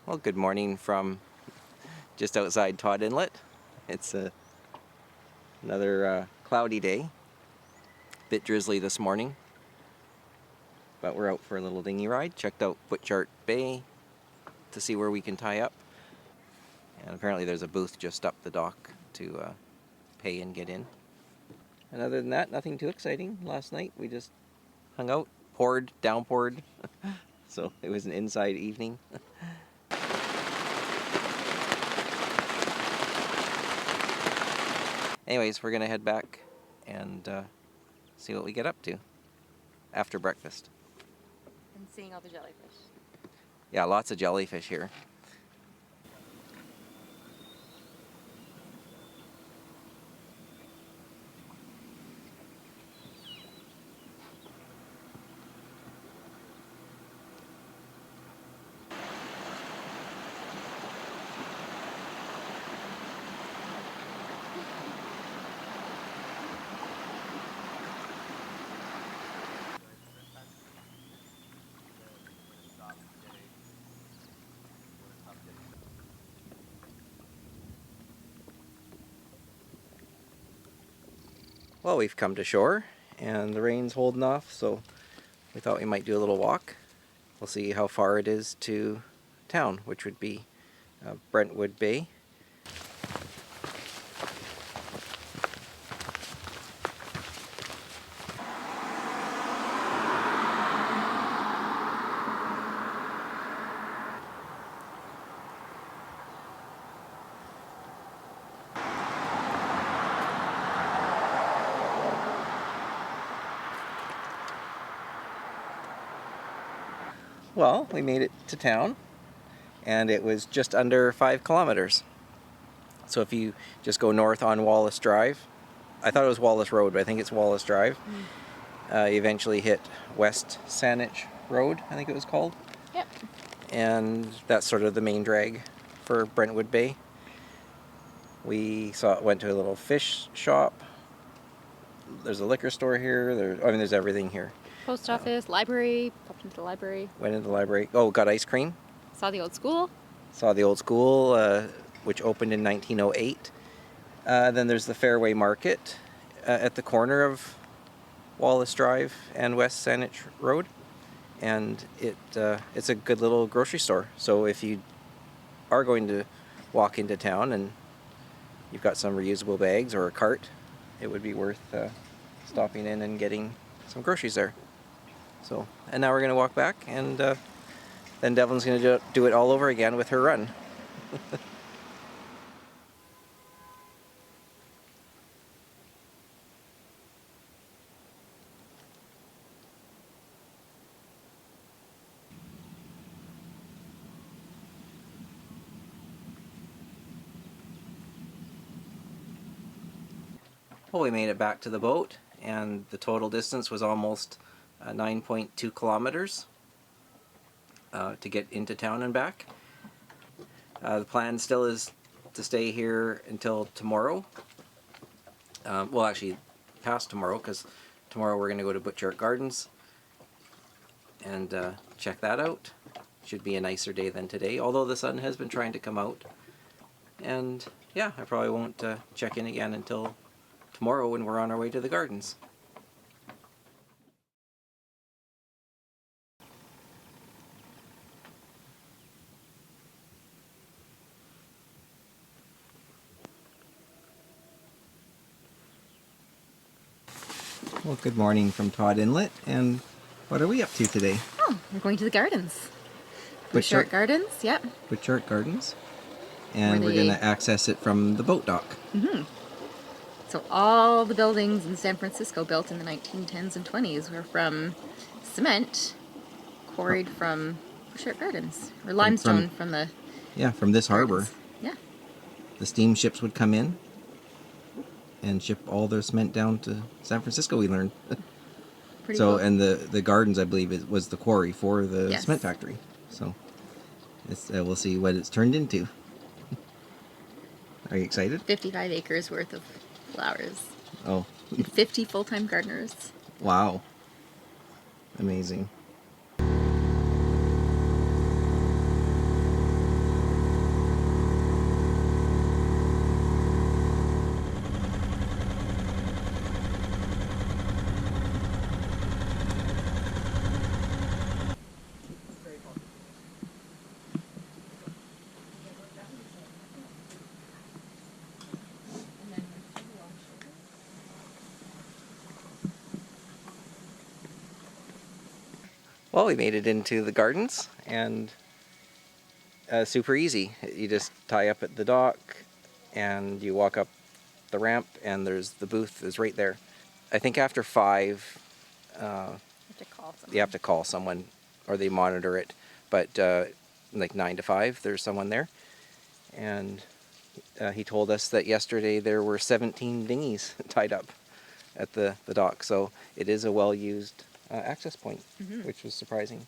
Well, good morning from just outside Todd Inlet. It's another cloudy day. Bit drizzly this morning, but we're out for a little dinghy ride. Checked out Butchart Bay to see where we can tie up. And apparently there's a booth just up the dock to pay and get in. And other than that, nothing too exciting. Last night we just hung out, downpoured. So it was an inside evening. Anyways, we're gonna head back and see what we get up to after breakfast. And seeing all the jellyfish. Yeah, lots of jellyfish here. Well, we've come to shore and the rain's holding off, so we thought we might do a little walk. We'll see how far it is to town, which would be Brentwood Bay. Well, we made it to town, and it was just under 5 kilometers. So if you just go north on Wallace Drive, I thought it was Wallace Road, but I think it's Wallace Drive. You eventually hit West Saanich Road, I think it was called. Yep. And that's sort of the main drag for Brentwood Bay. We went to a little fish shop. There's a liquor store here. There's everything here. Post office, library, popped into the library. Went into the library. Oh, got ice cream. Saw the old school. Saw the old school, which opened in 1908. Then there's the Fairway Market at the corner of Wallace Drive and West Saanich Road. And it's a good little grocery store. So if you are going to walk into town and you've got some reusable bags or a cart, it would be worth stopping in and getting some groceries there. So, and now we're going to walk back, and then Devlin's going to do it all over again with her run. Well, we made it back to the boat, and the total distance was almost 9.2 kilometers to get into town and back. The plan still is to stay here until tomorrow. Well, actually, past tomorrow, because tomorrow we're going to go to Butchart Gardens and check that out. Should be a nicer day than today, although the sun has been trying to come out. And yeah, I probably won't check in again until tomorrow when we're on our way to the gardens. Well, good morning from Todd Inlet, and what are we up to today? Oh, we're going to the gardens. Butchart Butchart Gardens, yep. Butchart Gardens, and we're going to access it from the boat dock. So all the buildings in San Francisco built in the 1910s and 20s were from cement quarried from Butchart Gardens, or limestone from the from this harbor. gardens. Yeah. The steamships would come in and ship all their cement down to San Francisco, we learned. Pretty So, cool. and the gardens, I believe, was the quarry for the Yes. cement factory. So, we'll see what it's turned into. Are you excited? 55 acres worth of flowers. Oh, 50 full-time gardeners. wow. Amazing. Well, we made it into the gardens, and super easy. You just tie up at the dock, and you walk up the ramp, and there's the booth is right there. I think after 5, You have to call someone. you have to call someone, or they monitor it. But like 9 to 5, there's someone there, and he told us that yesterday there were 17 dinghies tied up at the dock. So it is a well-used access point, which was surprising.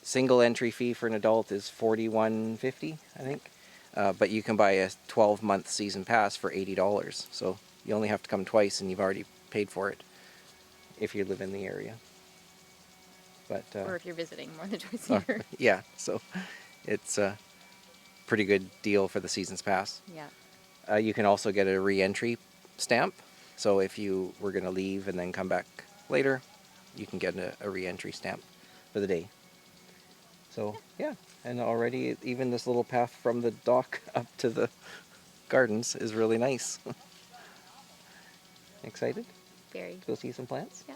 Single entry fee for an adult is $41.50, I think. But you can buy a 12-month season pass for $80. So you only have to come twice, and you've already paid for it if you live in the area. But Or if you're visiting more than twice a year. yeah, so it's a pretty good deal for the season's pass. Yeah. You can also get a re-entry stamp. So if you were going to leave and then come back later, you can get a re-entry stamp for the day. So yeah, and already even this little path from the dock up to the gardens is really nice. Excited Very. to go see some plants? Yeah.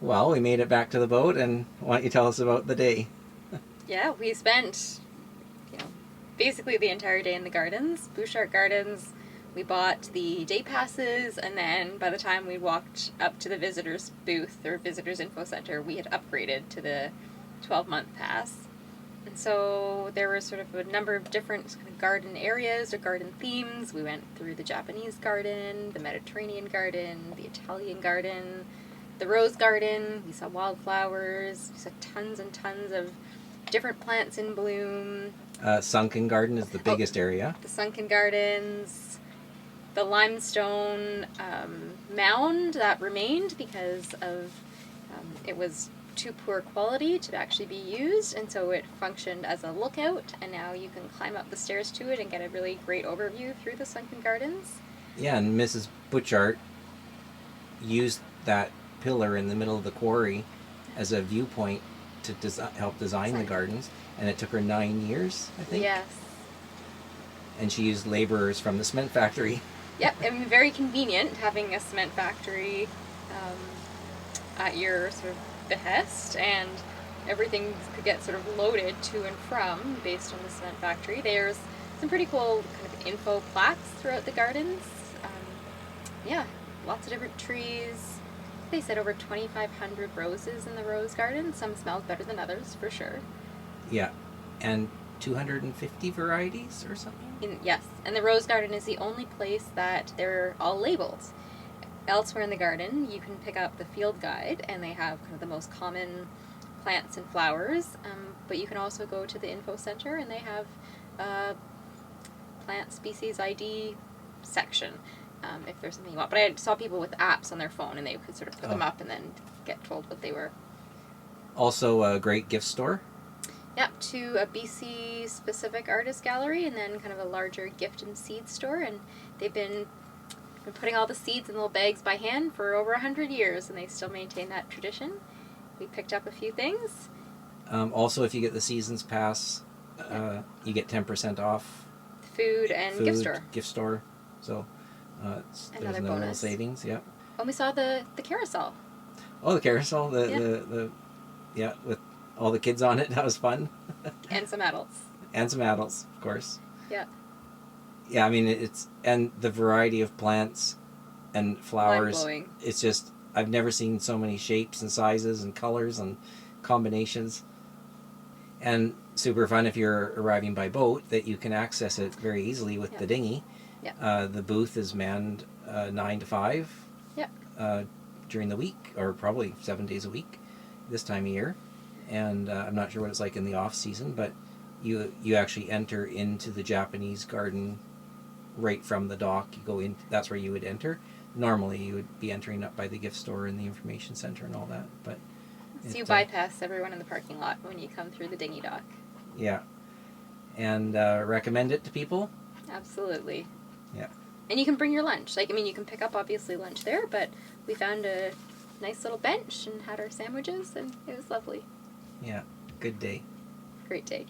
Well, we made it back to the boat, and why don't you tell us about the day? Yeah, we spent, basically the entire day in the gardens, Butchart Gardens. We bought the day passes, and then by the time we walked up to the visitors booth or visitors info center, we had upgraded to the 12-month pass. And so there were sort of a number of different kind of garden areas or garden themes. We went through the Japanese garden, the Mediterranean garden, the Italian garden, the rose garden. We saw wildflowers. We saw tons and tons of different plants in bloom. Sunken Garden is the biggest area. The sunken gardens, the limestone mound that remained because of it was too poor quality to actually be used, and so it functioned as a lookout, and now you can climb up the stairs to it and get a really great overview through the sunken gardens. Yeah, and Mrs. Butchart used that pillar in the middle of the quarry as a viewpoint to help design the gardens, and it took her 9 years, I think. Yes. And she used laborers from the cement factory. Yep, and very convenient having a cement factory at your sort of behest, and everything could get sort of loaded to and from based on the cement factory. There's some pretty cool kind of info plaques throughout the gardens. Yeah, lots of different trees. They said over 2,500 roses in the rose garden. Some smells better than others, for sure. Yeah, and 250 varieties or something? Yes, and the rose garden is the only place that they're all labeled. Elsewhere in the garden, you can pick up the field guide, and they have kind of the most common plants and flowers, but you can also go to the info center, and they have a plant species ID section. If there's something you want. But I saw people with apps on their phone, and they could sort of put them up and then get told what they were. Also a great gift store. Yep, to a BC-specific artist gallery, and then kind of a larger gift and seed store. And they've been putting all the seeds in little bags by hand for over 100 years, and they still maintain that tradition. We picked up a few things. Also, if you get the Seasons Pass, you get 10% off. Food and gift store. So... Another there's no bonus. real savings, yeah. Oh, we saw the carousel. Oh, the carousel, the with all the kids on it. That was fun. And some adults. And some adults, of course. Yeah. Yeah, I mean and the variety of plants and flowers. Mind-blowing. It's just I've never seen so many shapes and sizes and colors and combinations. And super fun if you're arriving by boat that you can access it very easily with the dinghy. Yeah. The booth is manned 9 to 5 during the week, or probably 7 days a week this time of year. And I'm not sure what it's like in the off season, but you actually enter into the Japanese garden right from the dock. You go in, that's where you would enter. Normally you would be entering up by the gift store and the information center and all that, but so you bypass everyone in the parking lot when you come through the dinghy dock. Yeah. And recommend it to people? Absolutely. Yeah. And you can bring your lunch. You can pick up obviously lunch there, but we found a nice little bench and had our sandwiches, and it was lovely. Yeah. Good day. Great day.